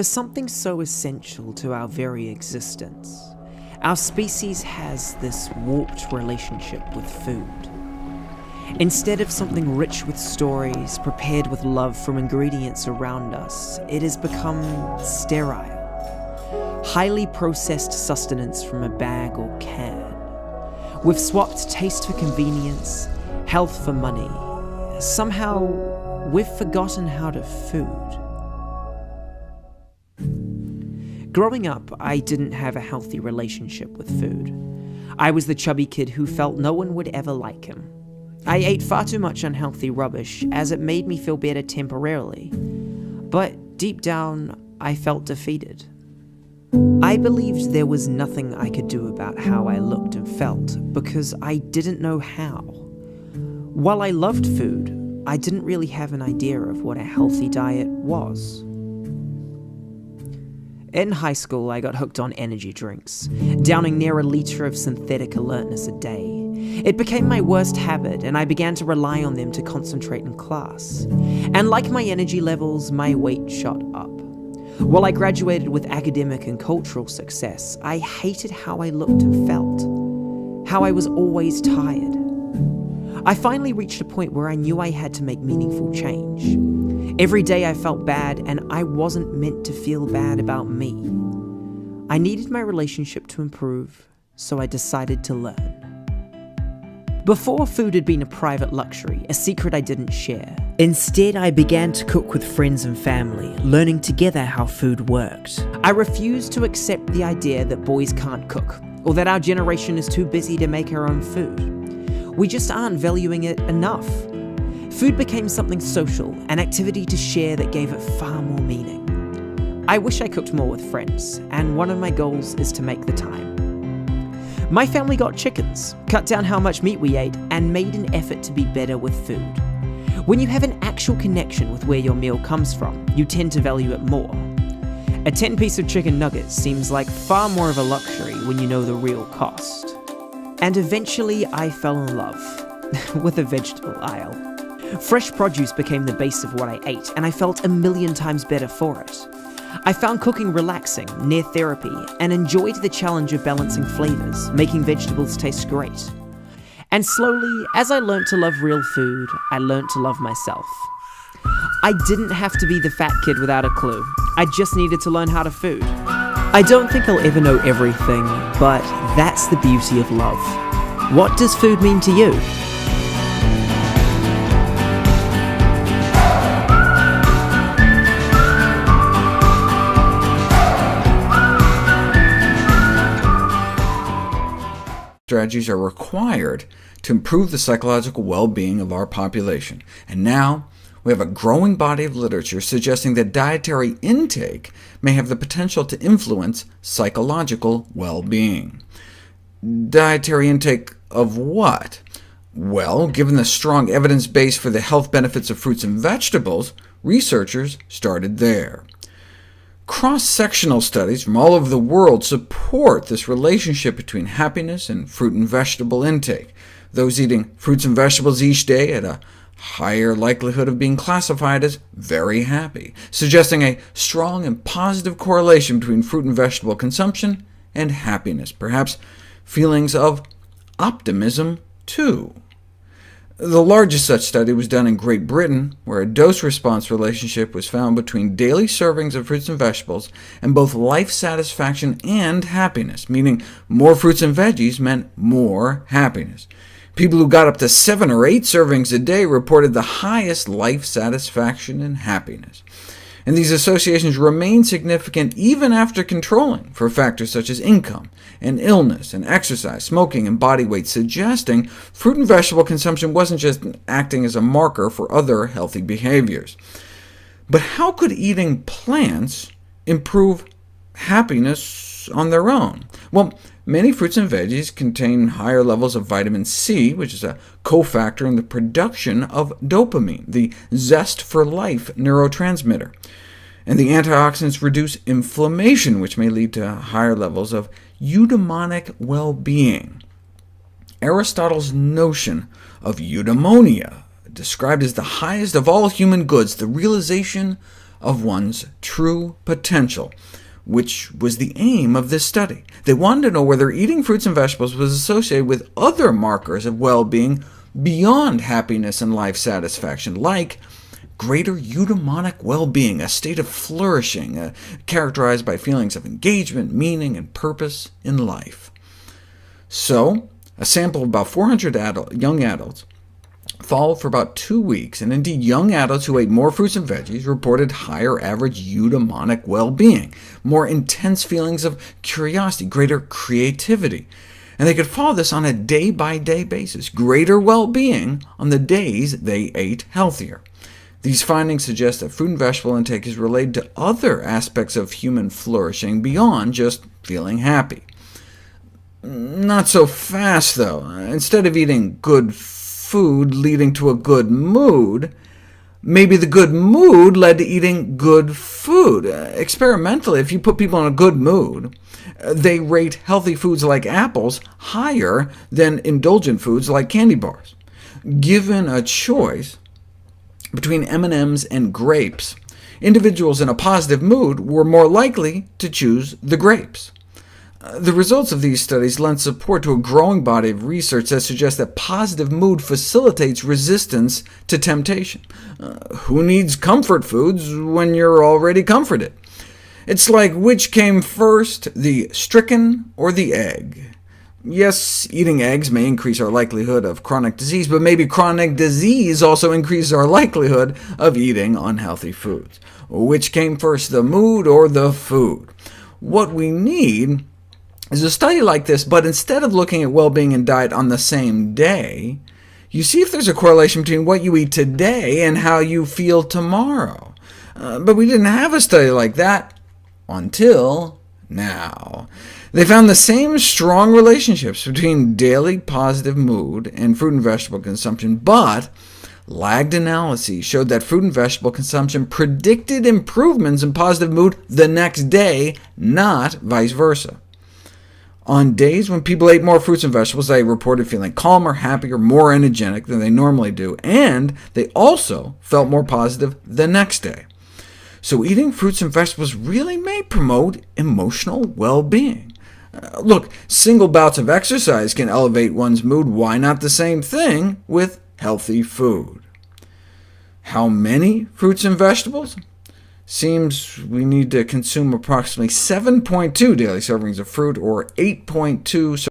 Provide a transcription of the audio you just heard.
for something so essential to our very existence, our species has this warped relationship with food. Instead of something rich with stories, prepared with love from ingredients around us, it has become sterile. Highly processed sustenance from a bag or can. We've swapped taste for convenience, health for money. Somehow, we've forgotten how to food. Growing up, I didn't have a healthy relationship with food. I was the chubby kid who felt no one would ever like him. I ate far too much unhealthy rubbish, as it made me feel better temporarily. But deep down, I felt defeated. I believed there was nothing I could do about how I looked and felt, because I didn't know how. While I loved food, I didn't really have an idea of what a healthy diet was. In high school, I got hooked on energy drinks, downing near a liter of synthetic alertness a day. It became my worst habit, and I began to rely on them to concentrate in class. And like my energy levels, my weight shot up. While I graduated with academic and cultural success, I hated how I looked and felt, how I was always tired. I finally reached a point where I knew I had to make meaningful change. Every day I felt bad, and I wasn't meant to feel bad about me. I needed my relationship to improve, so I decided to learn. Before, food had been a private luxury, a secret I didn't share. Instead, I began to cook with friends and family, learning together how food worked. I refused to accept the idea that boys can't cook, or that our generation is too busy to make our own food. We just aren't valuing it enough. Food became something social, an activity to share that gave it far more meaning. I wish I cooked more with friends, and one of my goals is to make the time. My family got chickens, cut down how much meat we ate, and made an effort to be better with food. When you have an actual connection with where your meal comes from, you tend to value it more. A 10-piece of chicken nuggets seems like far more of a luxury when you know the real cost. And eventually I fell in love with the vegetable aisle. Fresh produce became the base of what I ate, and I felt a million times better for it. I found cooking relaxing, near therapy, and enjoyed the challenge of balancing flavors, making vegetables taste great. And slowly, as I learned to love real food, I learned to love myself. I didn't have to be the fat kid without a clue. I just needed to learn how to food. I don't think I'll ever know everything, but that's the beauty of love. What does food mean to you? Strategies are required to improve the psychological well-being of our population. And now, we have a growing body of literature suggesting that dietary intake may have the potential to influence psychological well-being. Dietary intake of what? Well, given the strong evidence base for the health benefits of fruits and vegetables, researchers started there. Cross-sectional studies from all over the world support this relationship between happiness and fruit and vegetable intake. Those eating fruits and vegetables each day had a higher likelihood of being classified as very happy, suggesting a strong and positive correlation between fruit and vegetable consumption and happiness, perhaps feelings of optimism too. The largest such study was done in Great Britain, where a dose-response relationship was found between daily servings of fruits and vegetables and both life satisfaction and happiness, meaning more fruits and veggies meant more happiness. People who got up to 7 or 8 servings a day reported the highest life satisfaction and happiness. And these associations remain significant even after controlling for factors such as income and illness and exercise, smoking, and body weight, suggesting fruit and vegetable consumption wasn't just acting as a marker for other healthy behaviors. But how could eating plants improve happiness on their own? Well, many fruits and veggies contain higher levels of vitamin C, which is a cofactor in the production of dopamine, the zest for life neurotransmitter. And the antioxidants reduce inflammation, which may lead to higher levels of eudaimonic well-being. Aristotle's notion of eudaimonia, described as the highest of all human goods, the realization of one's true potential, which was the aim of this study. They wanted to know whether eating fruits and vegetables was associated with other markers of well-being beyond happiness and life satisfaction, like greater eudaimonic well-being, a state of flourishing characterized by feelings of engagement, meaning, and purpose in life. So, a sample of about 400 young adults followed for about 2 weeks, and indeed young adults who ate more fruits and veggies reported higher average eudaimonic well-being, more intense feelings of curiosity, greater creativity. And they could follow this on a day-by-day basis, greater well-being on the days they ate healthier. These findings suggest that fruit and vegetable intake is related to other aspects of human flourishing beyond just feeling happy. Not so fast, though. Instead of eating good food leading to a good mood, maybe the good mood led to eating good food. Experimentally, if you put people in a good mood, they rate healthy foods like apples higher than indulgent foods like candy bars. Given a choice between M&Ms and grapes, individuals in a positive mood were more likely to choose the grapes. The results of these studies lend support to a growing body of research that suggests that positive mood facilitates resistance to temptation. Who needs comfort foods when you're already comforted? It's like, which came first, the chicken or the egg? Yes, eating eggs may increase our likelihood of chronic disease, but maybe chronic disease also increases our likelihood of eating unhealthy foods. Which came first, the mood or the food? What we need is a study like this, but instead of looking at well-being and diet on the same day, you see if there's a correlation between what you eat today and how you feel tomorrow. But we didn't have a study like that until now. They found the same strong relationships between daily positive mood and fruit and vegetable consumption, but lagged analyses showed that fruit and vegetable consumption predicted improvements in positive mood the next day, not vice versa. On days when people ate more fruits and vegetables, they reported feeling calmer, happier, more energetic than they normally do, and they also felt more positive the next day. So eating fruits and vegetables really may promote emotional well-being. Look, single bouts of exercise can elevate one's mood. Why not the same thing with healthy food? How many fruits and vegetables? Seems we need to consume approximately 7.2 daily servings of fruit, or 8.2